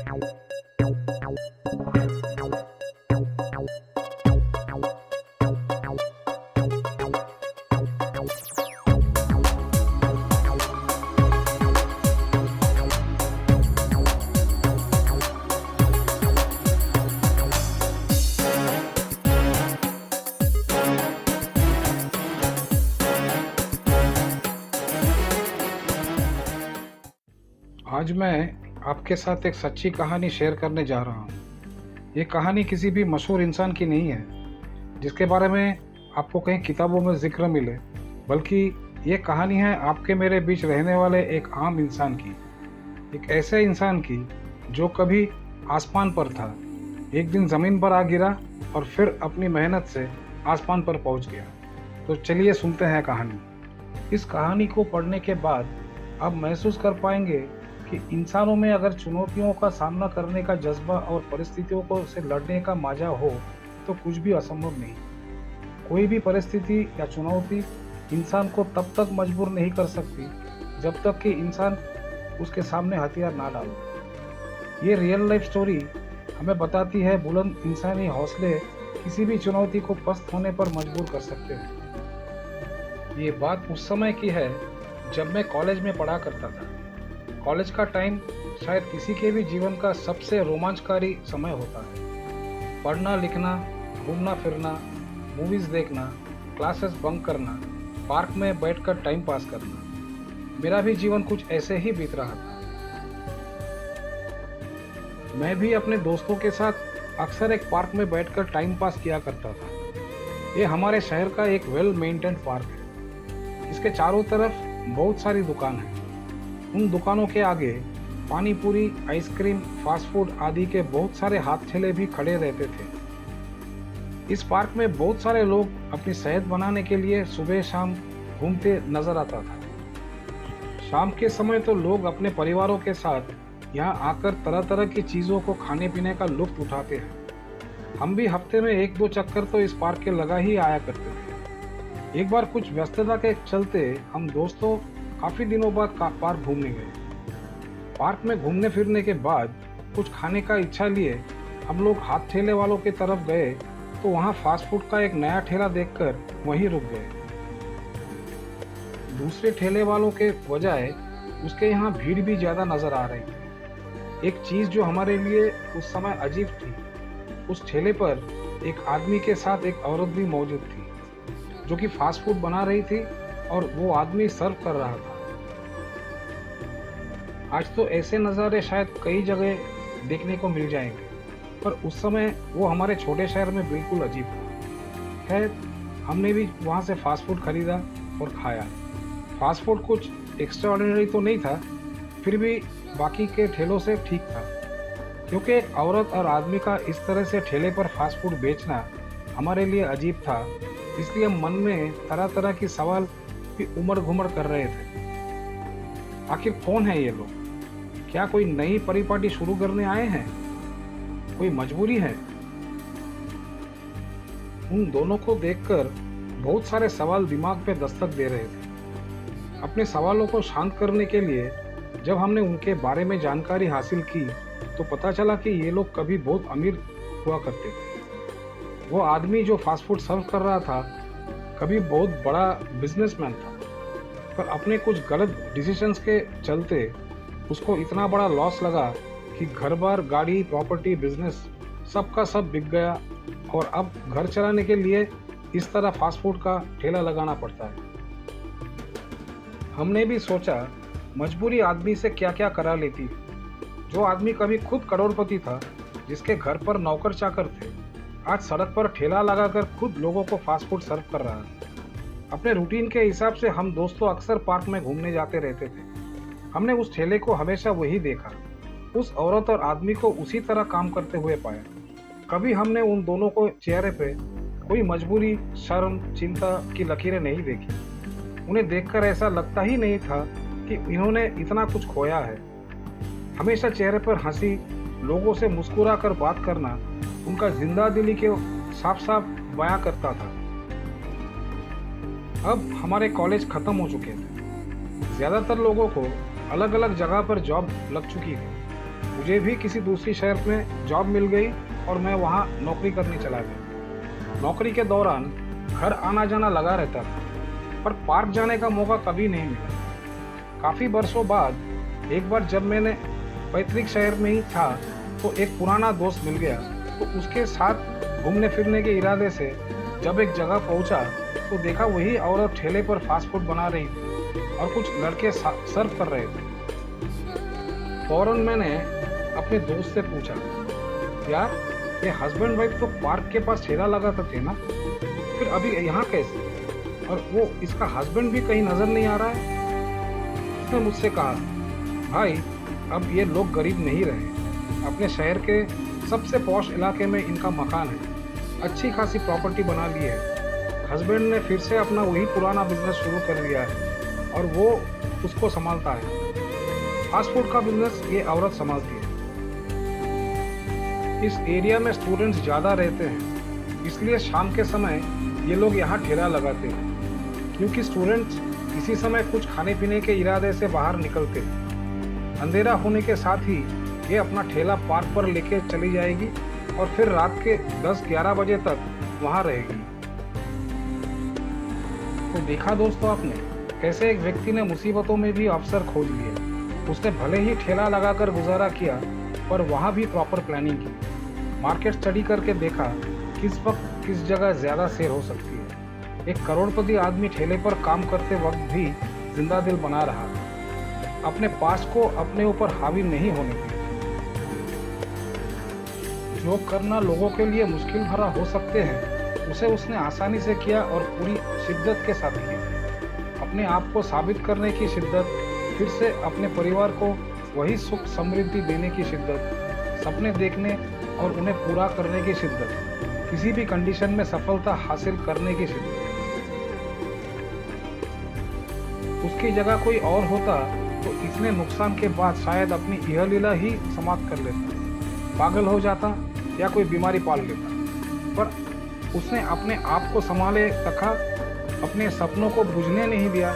आज मैं आपके साथ एक सच्ची कहानी शेयर करने जा रहा हूँ। ये कहानी किसी भी मशहूर इंसान की नहीं है जिसके बारे में आपको कहीं किताबों में जिक्र मिले, बल्कि ये कहानी है आपके मेरे बीच रहने वाले एक आम इंसान की। एक ऐसे इंसान की जो कभी आसमान पर था, एक दिन ज़मीन पर आ गिरा और फिर अपनी मेहनत से आसमान पर पहुँच गया। तो चलिए सुनते हैं कहानी। इस कहानी को पढ़ने के बाद आप महसूस कर पाएंगे कि इंसानों में अगर चुनौतियों का सामना करने का जज्बा और परिस्थितियों को से लड़ने का माजा हो तो कुछ भी असंभव नहीं। कोई भी परिस्थिति या चुनौती इंसान को तब तक मजबूर नहीं कर सकती जब तक कि इंसान उसके सामने हथियार ना डाले। ये रियल लाइफ स्टोरी हमें बताती है बुलंद इंसानी हौसले किसी भी चुनौती को पस्त होने पर मजबूर कर सकते हैं। ये बात उस समय की है जब मैं कॉलेज में पढ़ा करता था। कॉलेज का टाइम शायद किसी के भी जीवन का सबसे रोमांचकारी समय होता है। पढ़ना लिखना, घूमना फिरना, मूवीज़ देखना, क्लासेस बंक करना, पार्क में बैठकर टाइम पास करना, मेरा भी जीवन कुछ ऐसे ही बीत रहा था। मैं भी अपने दोस्तों के साथ अक्सर एक पार्क में बैठकर टाइम पास किया करता था। ये हमारे शहर का एक वेल मेंटेन्ड पार्क है। इसके चारों तरफ बहुत सारी दुकान हैं। उन दुकानों के आगे पानी पूरी, आइसक्रीम, फास्ट फूड आदि के बहुत सारे हाथ ठेले भी खड़े रहते थे। इस पार्क में बहुत सारे लोग अपनी सेहत बनाने के लिए सुबह शाम घूमते नजर आता था। शाम के समय तो लोग अपने परिवारों के साथ यहाँ आकर तरह तरह की चीज़ों को खाने पीने का लुत्फ उठाते हैं। हम भी हफ्ते में एक दो चक्कर तो इस पार्क के लगा ही आया करते थे। एक बार कुछ व्यस्तता के चलते हम दोस्तों काफ़ी दिनों बाद पार्क घूमने गए। पार्क में घूमने फिरने के बाद कुछ खाने का इच्छा लिए हम लोग हाथ ठेले वालों की तरफ गए तो वहाँ फास्ट फूड का एक नया ठेला देखकर वहीं रुक गए। दूसरे ठेले वालों के बजाय उसके यहाँ भीड़ भी ज़्यादा नज़र आ रही थी। एक चीज़ जो हमारे लिए उस समय अजीब थी, उस ठेले पर एक आदमी के साथ एक औरत भी मौजूद थी जो कि फास्ट फूड बना रही थी और वो आदमी सर्व कर रहा था। आज तो ऐसे नज़ारे शायद कई जगह देखने को मिल जाएंगे, पर उस समय वो हमारे छोटे शहर में बिल्कुल अजीब था। खैर, हमने भी वहाँ से फास्ट फूड खरीदा और खाया। फास्ट फूड कुछ एक्स्ट्राऑर्डिनरी तो नहीं था, फिर भी बाकी के ठेलों से ठीक था, क्योंकि एक औरत और आदमी का इस तरह से ठेले पर फास्ट फूड बेचना हमारे लिए अजीब था। इसलिए मन में तरह तरह की सवाल भी उमड़ घुमड़ कर रहे थे। आखिर कौन है ये लोग? क्या कोई नई परिपाटी शुरू करने आए हैं? कोई मजबूरी है? उन दोनों को देखकर बहुत सारे सवाल दिमाग पे दस्तक दे रहे थे। अपने सवालों को शांत करने के लिए जब हमने उनके बारे में जानकारी हासिल की तो पता चला कि ये लोग कभी बहुत अमीर हुआ करते थे। वो आदमी जो फास्ट फूड सर्व कर रहा था कभी बहुत बड़ा बिजनेसमैन था, पर अपने कुछ गलत डिसीजंस के चलते उसको इतना बड़ा लॉस लगा कि घर बार, गाड़ी, प्रॉपर्टी, बिजनेस सब का सब बिक गया और अब घर चलाने के लिए इस तरह फास्ट फूड का ठेला लगाना पड़ता है। हमने भी सोचा मजबूरी आदमी से क्या क्या करा लेती है। जो आदमी कभी खुद करोड़पति था, जिसके घर पर नौकर चाकर थे, आज सड़क पर ठेला लगाकर खुद लोगों को फास्ट फूड सर्व कर रहा है। अपने रूटीन के हिसाब से हम दोस्तों अक्सर पार्क में घूमने जाते रहते थे। हमने उस ठेले को हमेशा वही देखा, उस औरत और आदमी को उसी तरह काम करते हुए पाया। कभी हमने उन दोनों को चेहरे पे कोई मजबूरी, शर्म, चिंता की लकीरें नहीं देखी। उन्हें देखकर ऐसा लगता ही नहीं था कि इन्होंने इतना कुछ खोया है। हमेशा चेहरे पर हंसी, लोगों से मुस्कुरा कर बात करना उनका जिंदा दिली के साफ साफ बयां करता था। अब हमारे कॉलेज ख़त्म हो चुके थे। ज़्यादातर लोगों को अलग अलग जगह पर जॉब लग चुकी थी। मुझे भी किसी दूसरी शहर में जॉब मिल गई और मैं वहाँ नौकरी करने चला गया। नौकरी के दौरान घर आना जाना लगा रहता था, पर पार्क जाने का मौका कभी नहीं मिला। काफ़ी वर्षों बाद एक बार जब मैंने पैतृक शहर में ही था तो एक पुराना दोस्त मिल गया, तो उसके साथ घूमने फिरने के इरादे से जब एक जगह पहुंचा तो देखा वही औरत ठेले पर फास्ट फूड बना रही थी और कुछ लड़के सर्व कर रहे थे। फौरन मैंने अपने दोस्त से पूछा, यार ये हस्बैंड वाइफ तो पार्क के पास ठेला लगाते थे ना, फिर अभी यहाँ कैसे? और वो इसका हस्बैंड भी कहीं नजर नहीं आ रहा है। उसने मुझसे कहा, भाई अब ये लोग गरीब नहीं रहे, अपने शहर के सबसे पॉश इलाके में इनका मकान है, अच्छी खासी प्रॉपर्टी बना ली है। हस्बैंड ने फिर से अपना वही पुराना बिजनेस शुरू कर दिया है और वो उसको संभालता है। फास्ट फूड का बिजनेस ये औरत संभालती है। इस एरिया में स्टूडेंट्स ज़्यादा रहते हैं, इसलिए शाम के समय ये लोग यहाँ ठेला लगाते हैं, क्योंकि स्टूडेंट्स इसी समय कुछ खाने पीने के इरादे से बाहर निकलते हैं। अंधेरा होने के साथ ही ये अपना ठेला पार्क पर लेके चली जाएगी और फिर रात के 10-11 बजे तक वहाँ रहेगी। तो देखा दोस्तों आपने, कैसे एक व्यक्ति ने मुसीबतों में भी अवसर खोज लिए। उसने भले ही ठेला लगाकर गुजारा किया, पर वहाँ भी प्रॉपर प्लानिंग की, मार्केट स्टडी करके देखा किस वक्त किस जगह ज़्यादा सेल हो सकती है। एक करोड़पति आदमी ठेले पर काम करते वक्त भी जिंदा दिल बना रहा, अपने पास्ट को अपने ऊपर हावी नहीं होने दिया। जो करना लोगों के लिए मुश्किल भरा हो सकते हैं, उसे उसने आसानी से किया और पूरी शिद्दत के साथ किया। अपने आप को साबित करने की शिद्दत, फिर से अपने परिवार को वही सुख समृद्धि देने की शिद्दत, सपने देखने और उन्हें पूरा करने की शिद्दत, किसी भी कंडीशन में सफलता हासिल करने की शिद्दत। उसकी जगह कोई और होता तो इतने नुकसान के बाद शायद अपनी यह लीला ही समाप्त कर लेता, पागल हो जाता या कोई बीमारी पाल लेता। पर उसने अपने आप को संभाले रखा, अपने सपनों को बुझने नहीं दिया,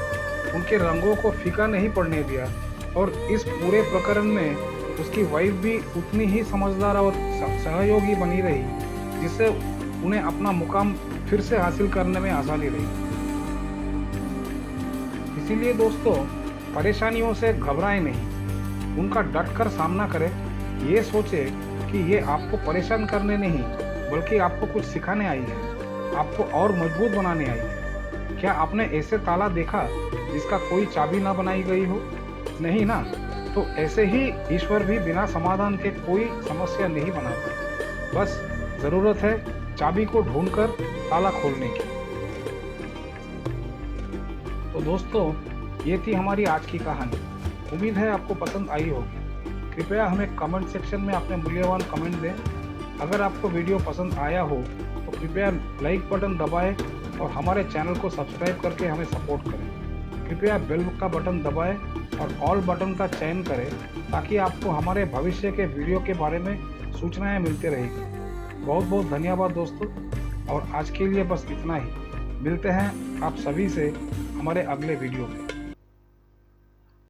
उनके रंगों को फीका नहीं पड़ने दिया। और इस पूरे प्रकरण में उसकी वाइफ भी उतनी ही समझदार और सहयोगी बनी रही, जिससे उन्हें अपना मुकाम फिर से हासिल करने में आसानी रही। इसीलिए दोस्तों, परेशानियों से घबराएं नहीं, उनका डटकर सामना करें। ये सोचे कि ये आपको परेशान करने नहीं, बल्कि आपको कुछ सिखाने आई है, आपको और मजबूत बनाने आई है। क्या आपने ऐसे ताला देखा जिसका कोई चाबी ना बनाई गई हो? नहीं ना? तो ऐसे ही ईश्वर भी बिना समाधान के कोई समस्या नहीं बनाता, बस ज़रूरत है चाबी को ढूंढकर ताला खोलने की। तो दोस्तों, ये थी हमारी आज की कहानी। उम्मीद है आपको पसंद आई होगी। कृपया हमें कमेंट सेक्शन में अपने मूल्यवान कमेंट दें। अगर आपको वीडियो पसंद आया हो तो कृपया लाइक बटन दबाएं और हमारे चैनल को सब्सक्राइब करके हमें सपोर्ट करें। कृपया बेल का बटन दबाएं और ऑल बटन का चयन करें, ताकि आपको हमारे भविष्य के वीडियो के बारे में सूचनाएं मिलती रहेगी। बहुत बहुत धन्यवाद दोस्तों, और आज के लिए बस इतना ही। मिलते हैं आप सभी से हमारे अगले वीडियो में।